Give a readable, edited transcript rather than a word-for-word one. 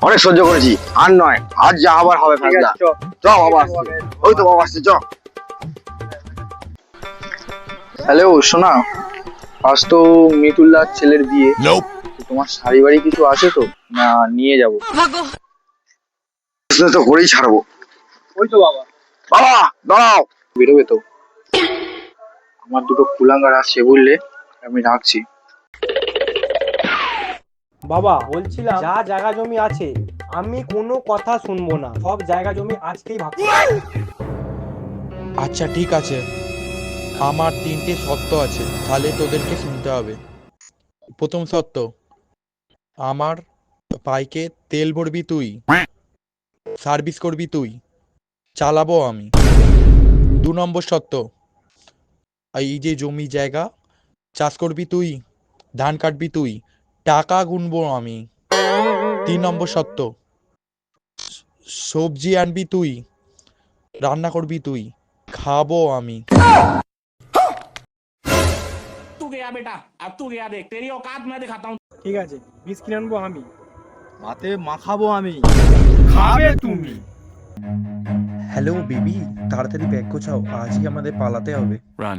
অনেক সহ্য করেছি, আর নয়, আজ যা হবার হবে ঠিক আছে, ফেসলা। চ। চ বাবা আসছে, ওই তো বাবা আসছে, চ। হ্যালো শোনা, আজ তো মিতুল্লার ছেলের বিয়ে। তো তোমার শাড়ি বাড়ি কিছু আছে তো, না নিয়ে যাব? business তো করেই ছাড়বো। ওই তো বাবা বাবা দাঁড়াও। বেরোবে তো? আমার দুটো কুলাঙ্গার আসছে বুঝলে, আমি রাখছি। বাবা বলছিলাম যা জায়গা জমি আছে আমি কোনো কথা শুনবো না, সব জায়গা জমি আজকেই ভাগ করবো। আচ্ছা ঠিক আছে, আমার তিনটে শর্ত আছে, তাহলে তোদেরকে শুনতে হবে। প্রথম শর্ত, আমার বাইকে তেল ভরবি তুই, সার্ভিস করবি তুই, চালাবো আমি। 2 নম্বর শর্ত, এই যে জমি জায়গা চাষ করবি তুই, ধান কাটবি তুই, টাকা গুনবো আমি। 3 নম্বর শর্ত, সবজি আনবি তুই, রান্না করবি তুই, খাবো আমি। तू गया बेटा, अब तू गया, देख तेरी औकात मैं दिखाता हूँ। ঠিক আছে, বীজ কিনে আনবো আমি, ভাতে মাখাবো আমি, খাবে তুমি। হ্যালো বেবি, তাড়াতাড়ি ব্যাগ গোছাও, আজই আমাদের পালাতে হবে। Run.